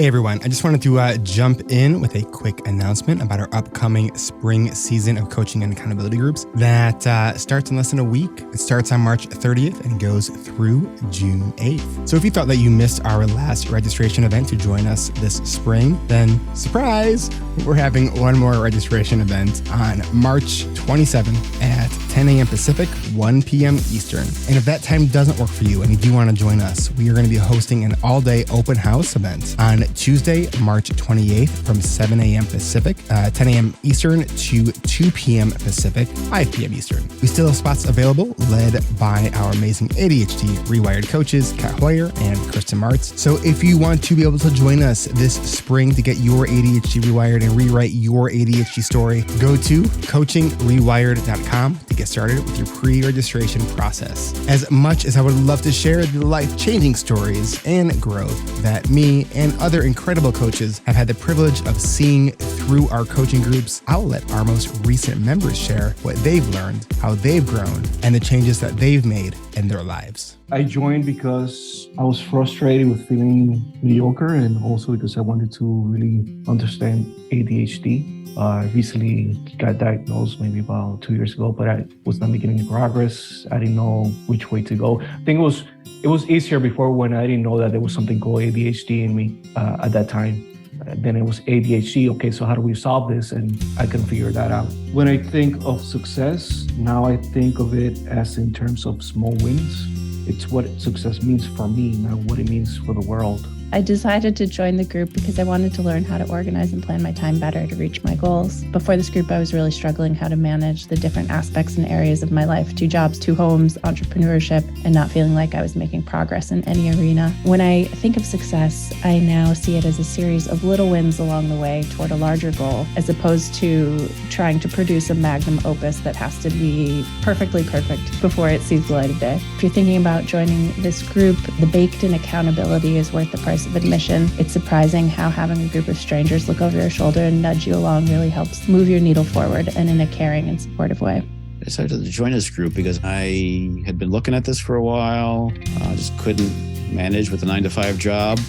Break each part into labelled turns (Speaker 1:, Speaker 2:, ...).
Speaker 1: Hey everyone, I just wanted to jump in with a quick announcement about our upcoming spring season of coaching and accountability groups that starts in less than a week. It starts on March 30th and goes through June 8th. So if you thought that you missed our last registration event to join us this spring, then surprise, we're having one more registration event on March 27th at 10 a.m. Pacific, 1 p.m. Eastern. And if that time doesn't work for you and you do want to join us, we are going to be hosting an all-day open house event on Tuesday, March 28th from 7 a.m. Pacific, 10 a.m. Eastern to 2 p.m. Pacific, 5 p.m. Eastern. We still have spots available, led by our amazing ADHD reWired coaches, Kat Hoyer and Kristin Marts. So if you want to be able to join us this spring to get your ADHD rewired and rewrite your ADHD story, go to coachingrewired.com to get started with your pre-registration process. As much as I would love to share the life-changing stories and growth that me and other incredible coaches have had the privilege of seeing through our coaching groups, I'll let our most recent members share what they've learned, how they've grown, and the changes that they've made in their lives.
Speaker 2: I joined because I was frustrated with feeling mediocre and also because I wanted to really understand ADHD. I recently got diagnosed maybe about 2 years ago, but I was not making any progress. I didn't know which way to go. I think it was easier before when I didn't know that there was something called ADHD in me at that time. Then it was ADHD. Okay, so how do we solve this? And I can figure that out. When I think of success, now I think of it as in terms of small wins. It's what success means for me, not what it means for the world.
Speaker 3: I decided to join the group because I wanted to learn how to organize and plan my time better to reach my goals. Before this group, I was really struggling how to manage the different aspects and areas of my life, 2 jobs, 2 homes, entrepreneurship, and not feeling like I was making progress in any arena. When I think of success, I now see it as a series of little wins along the way toward a larger goal, as opposed to trying to produce a magnum opus that has to be perfectly perfect before it sees the light of day. If you're thinking about joining this group, the baked-in accountability is worth the price of admission. It's surprising how having a group of strangers look over your shoulder and nudge you along really helps move your needle forward and in a caring and supportive way.
Speaker 4: I decided to join this group because I had been looking at this for a while. Just couldn't manage with a 9-to-5 job.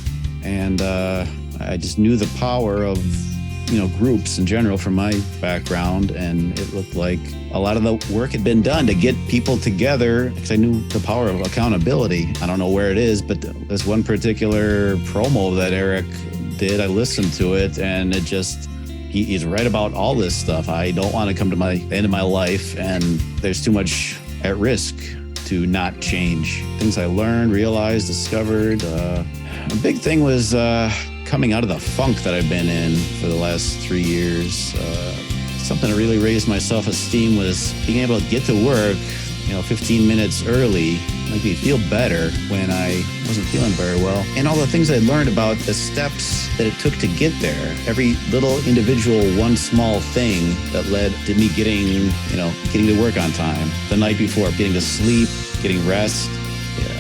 Speaker 4: And I just knew the power of groups in general from my background, and it looked like a lot of the work had been done to get people together because I knew the power of accountability. I don't know where it is, but there's one particular promo that Eric did. I listened to it, and it just, he's right about all this stuff. I don't want to come to the end of my life, and there's too much at risk to not change. Things I learned, realized, discovered. A big thing was coming out of the funk that I've been in for the last 3 years. Something that really raised my self-esteem was being able to get to work, 15 minutes early, make me feel better when I wasn't feeling very well. And all the things I learned about the steps that it took to get there. Every little individual, one small thing that led to me getting to work on time. The night before, getting to sleep, getting rest.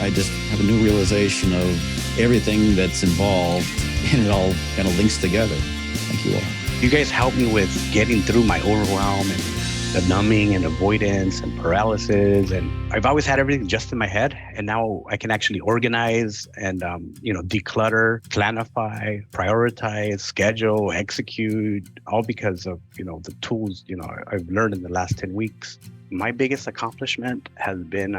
Speaker 4: I just have a new realization of everything that's involved, and it all kind of links together. Thank you all.
Speaker 5: You guys helped me with getting through my overwhelm and the numbing and avoidance and paralysis. And I've always had everything just in my head. And now I can actually organize and, declutter, planify, prioritize, schedule, execute, all because of, the tools, I've learned in the last 10 weeks. My biggest accomplishment has been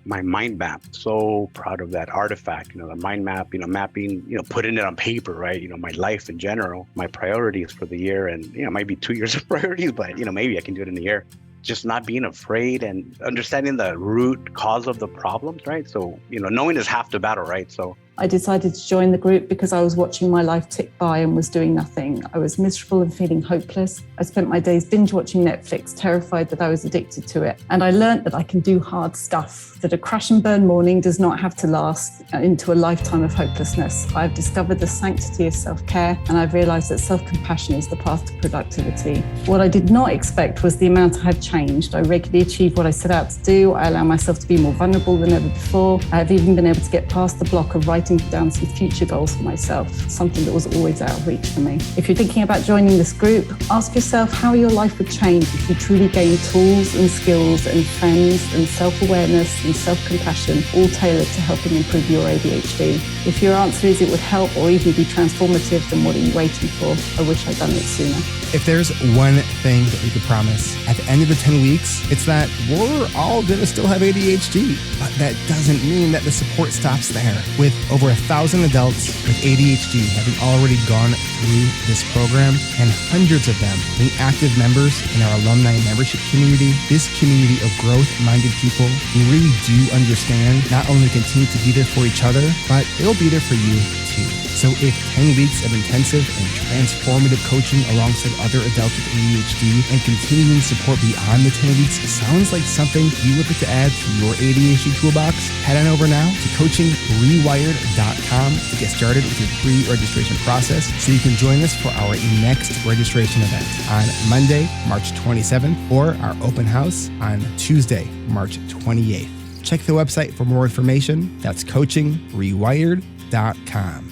Speaker 5: my mind map. So proud of that artifact, the mind map, mapping, putting it on paper, right? My life in general, my priorities for the year, and, it might be 2 years of priorities, but, maybe I can do it in a year. Just not being afraid and understanding the root cause of the problems, right? So, knowing is half the battle, right? So
Speaker 6: I decided to join the group because I was watching my life tick by and was doing nothing. I was miserable and feeling hopeless. I spent my days binge watching Netflix, terrified that I was addicted to it. And I learned that I can do hard stuff, that a crash and burn morning does not have to last into a lifetime of hopelessness. I've discovered the sanctity of self-care, and I've realized that self-compassion is the path to productivity. What I did not expect was the amount I had changed. I regularly achieve what I set out to do. I allow myself to be more vulnerable than ever before. I have even been able to get past the block of writing writing down some future goals for myself, something that was always out of reach for me. If you're thinking about joining this group, ask yourself how your life would change if you truly gained tools and skills and friends and self-awareness and self-compassion, all tailored to helping improve your ADHD. If your answer is it would help or even be transformative, then what are you waiting for? I wish I'd done it sooner.
Speaker 1: If there's one thing that we could promise at the end of the 10 weeks, it's that we're all gonna still have ADHD, but that doesn't mean that the support stops there. With over 1,000 adults with ADHD having already gone through this program and hundreds of them being active members in our alumni membership community, this community of growth-minded people who really do understand not only continue to be there for each other, but they'll be there for you too. So if 10 weeks of intensive and transformative coaching alongside other adults with ADHD and continuing support beyond the 10 weeks sounds like something you would like to add to your ADHD toolbox, head on over now to coachingrewired.com to get started with your pre-registration process so you can join us for our next registration event on Monday, March 27th, or our open house on Tuesday, March 28th. Check the website for more information. That's coachingrewired.com.